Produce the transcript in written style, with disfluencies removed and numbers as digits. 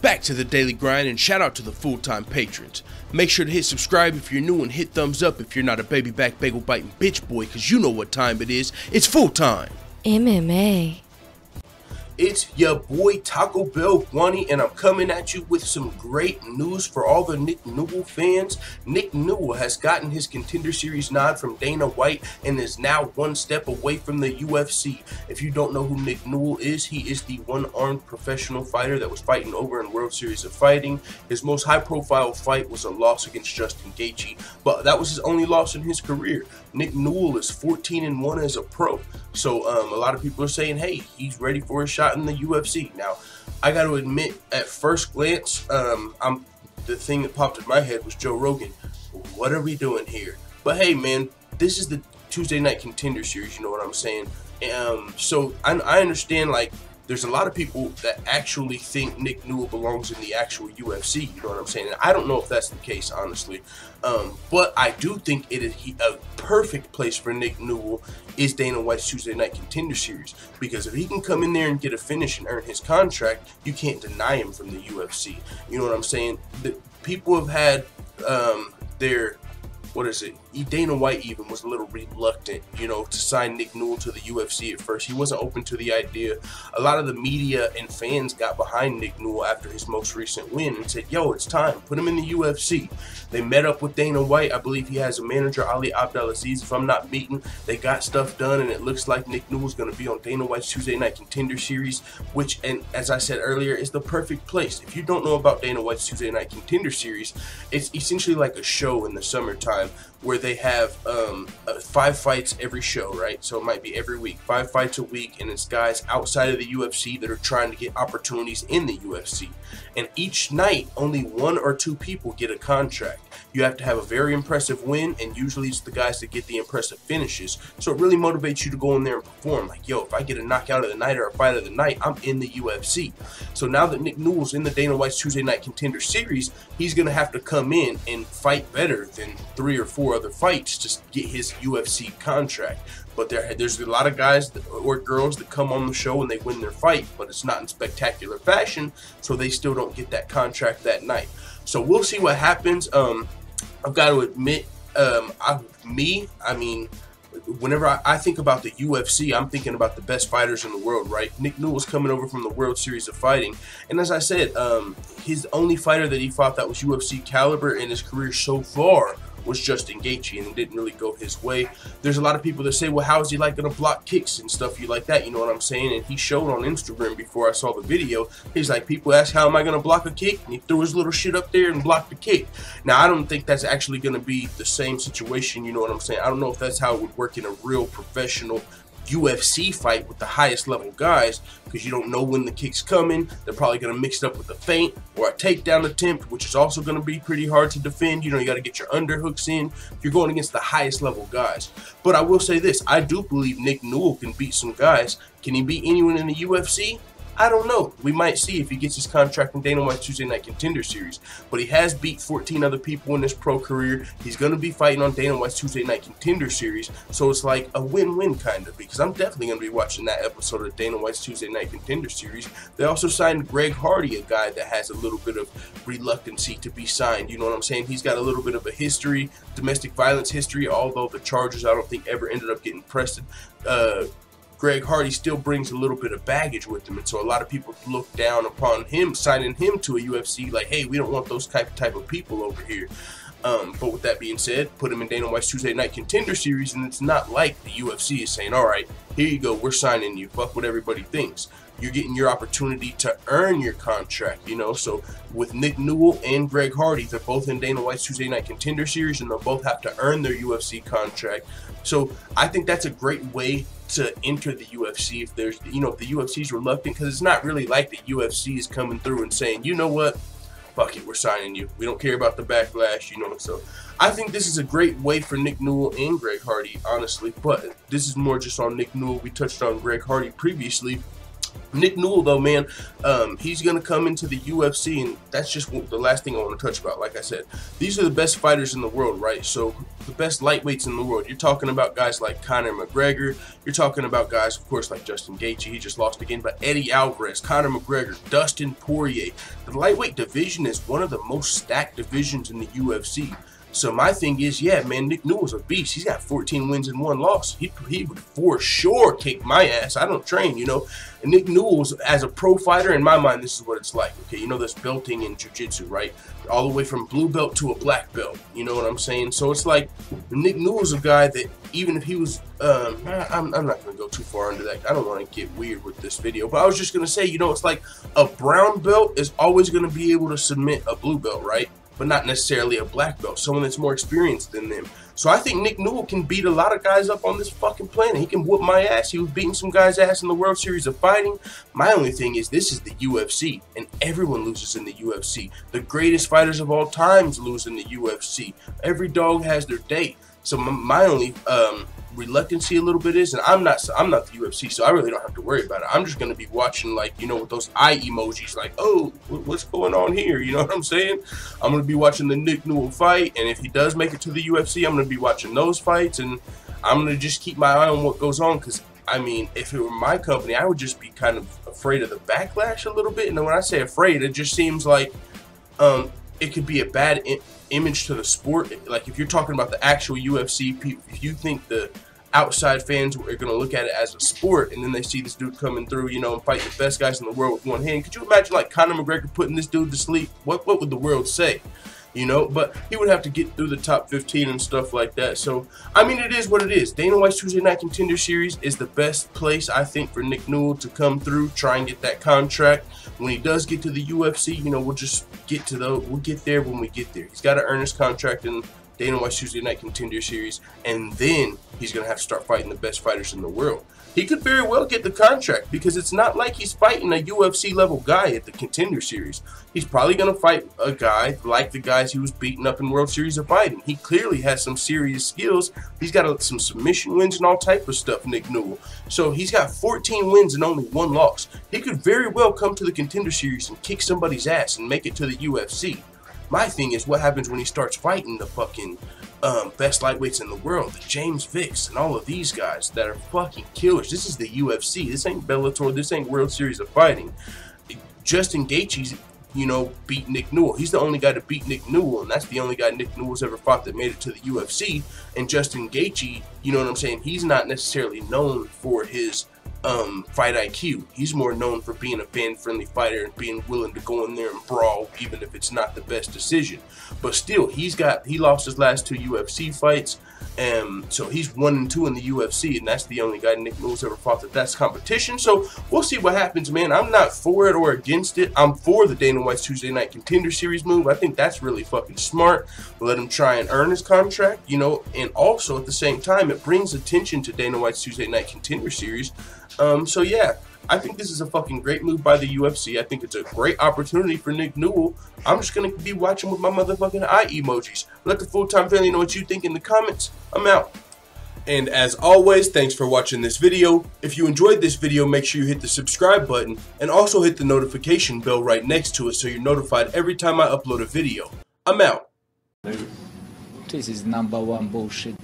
Back to the daily grind, and shout out to the full-time patrons. Make sure to hit subscribe if you're new and hit thumbs up if you're not a baby back bagel biting bitch boy, cause you know what time it is. It's full time. MMA. It's your boy Taco Bell Guani, and I'm coming at you with some great news for all the Nick Newell fans. Nick Newell has gotten his Contender Series nod from Dana White and is now one step away from the UFC. If you don't know who Nick Newell is, he is the one-armed professional fighter that was fighting over in World Series of Fighting. His most high-profile fight was a loss against Justin Gaethje, but that was his only loss in his career. Nick Newell is 14-1 as a pro, so a lot of people are saying, hey, he's ready for a shot in the UFC. Now, I got to admit, at first glance, the thing that popped in my head was Joe Rogan. What are we doing here? But hey, man, this is the Tuesday Night Contender Series. You know what I'm saying? So I understand, like, there's a lot of people that actually think Nick Newell belongs in the actual UFC, you know what I'm saying? And I don't know if that's the case, honestly. But I do think it is a perfect place for Nick Newell is Dana White's Tuesday Night Contender Series. Because if he can come in there and get a finish and earn his contract, you can't deny him from the UFC. You know what I'm saying? The people have had Dana White even was a little reluctant, you know, to sign Nick Newell to the UFC at first. He wasn't open to the idea. A lot of the media and fans got behind Nick Newell after his most recent win and said, yo, it's time. Put him in the UFC. They met up with Dana White. I believe he has a manager, Ali Abdelaziz. If I'm not beaten, they got stuff done, and it looks like Nick Newell's going to be on Dana White's Tuesday Night Contender Series, which, and as I said earlier, is the perfect place. If you don't know about Dana White's Tuesday Night Contender Series, it's essentially like a show in the summertime where they have 5 fights every show, right? So it might be every week, 5 fights a week, and it's guys outside of the UFC that are trying to get opportunities in the UFC. And each night, only 1 or 2 people get a contract. You have to have a very impressive win, and usually it's the guys that get the impressive finishes. So it really motivates you to go in there and perform. Like, yo, if I get a knockout of the night or a fight of the night, I'm in the UFC. So now that Nick Newell's in the Dana White's Tuesday Night Contender Series, he's going to have to come in and fight better than 3 or 4 other fights to get his UFC contract. But there's a lot of guys or girls that come on the show and they win their fight, but it's not in spectacular fashion, so they still don't get that contract that night. So we'll see what happens. I've got to admit, whenever I think about the UFC, I'm thinking about the best fighters in the world, right? Nick Newell's coming over from the World Series of Fighting, and as I said, his only fighter that he fought that was UFC caliber in his career so far was Justin Gaethje, and it didn't really go his way. There's a lot of people that say, well, how is he like going to block kicks and stuff like that, you know what I'm saying? And he showed on Instagram before I saw the video, he's like, people ask, how am I going to block a kick? And he threw his little shit up there and blocked the kick. Now, I don't think that's actually going to be the same situation, you know what I'm saying? I don't know if that's how it would work in a real professional UFC fight with the highest level guys, because you don't know when the kick's coming. They're probably going to mix it up with a feint or a takedown attempt, which is also going to be pretty hard to defend. You know, you got to get your underhooks in if you're going against the highest level guys. But I will say this, I do believe Nick Newell can beat some guys. Can he beat anyone in the UFC? I don't know. We might see if he gets his contract in Dana White's Tuesday Night Contender Series. But he has beat 14 other people in his pro career. He's going to be fighting on Dana White's Tuesday Night Contender Series. So it's like a win-win kind of, because I'm definitely going to be watching that episode of Dana White's Tuesday Night Contender Series. They also signed Greg Hardy, a guy that has a little bit of reluctancy to be signed. You know what I'm saying? He's got a little bit of a history, domestic violence history, although the charges I don't think ever ended up getting pressed. Greg Hardy still brings a little bit of baggage with him, and so a lot of people look down upon him, signing him to a UFC like, hey, we don't want those type of people over here. But with that being said, put him in Dana White's Tuesday Night Contender Series, and it's not like the UFC is saying, all right, here you go, we're signing you, fuck what everybody thinks. You're getting your opportunity to earn your contract, you know. So with Nick Newell and Greg Hardy, they're both in Dana White's Tuesday Night Contender Series, and they'll both have to earn their UFC contract. So I think that's a great way to enter the UFC if there's, you know, if the UFC is reluctant, because it's not really like the UFC is coming through and saying, you know what, fuck it, we're signing you. We don't care about the backlash, you know. So I think this is a great way for Nick Newell and Greg Hardy, honestly. But this is more just on Nick Newell. We touched on Greg Hardy previously. Nick Newell, though, man, he's going to come into the UFC, and that's just the last thing I want to touch about. Like I said, these are the best fighters in the world, right? So the best lightweights in the world. You're talking about guys like Conor McGregor. You're talking about guys, of course, like Justin Gaethje. He just lost again, but Eddie Alvarez, Conor McGregor, Dustin Poirier. The lightweight division is one of the most stacked divisions in the UFC. So my thing is, yeah, man, Nick Newell's a beast. He's got 14 wins and 1 loss. He would for sure kick my ass. I don't train, you know. And Nick Newell's, as a pro fighter, in my mind, this is what it's like. Okay, you know, there's belting in jiu-jitsu, right? All the way from blue belt to a black belt. You know what I'm saying? So it's like Nick Newell's a guy that even if he was, I'm not going to go too far into that. I don't want to get weird with this video. But I was just going to say, you know, it's like a brown belt is always going to be able to submit a blue belt, right? But not necessarily a black belt, someone that's more experienced than them. So I think Nick Newell can beat a lot of guys up on this fucking planet. He can whoop my ass. He was beating some guys' ass in the World Series of Fighting. My only thing is, this is the UFC, and everyone loses in the UFC. The greatest fighters of all times lose in the UFC. Every dog has their day. So my only reluctancy a little bit is, and I'm not the UFC, so I really don't have to worry about it. I'm just gonna be watching, like, you know, with those eye emojis, like, oh, what's going on here? You know what I'm saying? I'm gonna be watching the Nick Newell fight, and if he does make it to the UFC, I'm gonna be watching those fights, and I'm gonna just keep my eye on what goes on, because I mean, if it were my company, I would just be kind of afraid of the backlash a little bit. And when I say afraid, it just seems like it could be a bad image to the sport. Like, if you're talking about the actual UFC, if you think the outside fans are going to look at it as a sport, and then they see this dude coming through, you know, and fighting the best guys in the world with one hand, could you imagine, like, Conor McGregor putting this dude to sleep? What would the world say? You know, but he would have to get through the top 15 and stuff like that. So, I mean, it is what it is. Dana White's Tuesday Night Contender Series is the best place, I think, for Nick Newell to come through, try and get that contract. When he does get to the UFC, you know, we'll just get to we'll get there when we get there. He's got to earn his contract in Dana White's Tuesday Night Contender Series, and then he's going to have to start fighting the best fighters in the world. He could very well get the contract, because it's not like he's fighting a UFC level guy at the Contender Series. He's probably going to fight a guy like the guys he was beating up in World Series of Fighting. He clearly has some serious skills. He's got some submission wins and all type of stuff, Nick Newell. So he's got 14 wins and only 1 loss. He could very well come to the Contender Series and kick somebody's ass and make it to the UFC. My thing is, what happens when he starts fighting the fucking best lightweights in the world, the James Vicks and all of these guys that are fucking killers. This is the UFC. This ain't Bellator. This ain't World Series of Fighting. Justin Gaethje's, you know, beat Nick Newell. He's the only guy to beat Nick Newell, and that's the only guy Nick Newell's ever fought that made it to the UFC. And Justin Gaethje, you know what I'm saying, he's not necessarily known for his fight IQ. He's more known for being a fan-friendly fighter and being willing to go in there and brawl, even if it's not the best decision. But still, he lost his last 2 UFC fights, and so he's 1-2 in the UFC, and that's the only guy Nick Newell's ever fought that's competition. So we'll see what happens, man. I'm not for it or against it. I'm for the Dana White's Tuesday Night Contender Series move. I think that's really fucking smart. Let him try and earn his contract, you know, and also at the same time, it brings attention to Dana White's Tuesday Night Contender Series. So yeah, I think this is a fucking great move by the UFC. I think it's a great opportunity for Nick Newell. I'm just going to be watching with my motherfucking eye emojis. Let the full-time family know what you think in the comments. I'm out. And as always, thanks for watching this video. If you enjoyed this video, make sure you hit the subscribe button and also hit the notification bell right next to it so you're notified every time I upload a video. I'm out. This is #1 bullshit.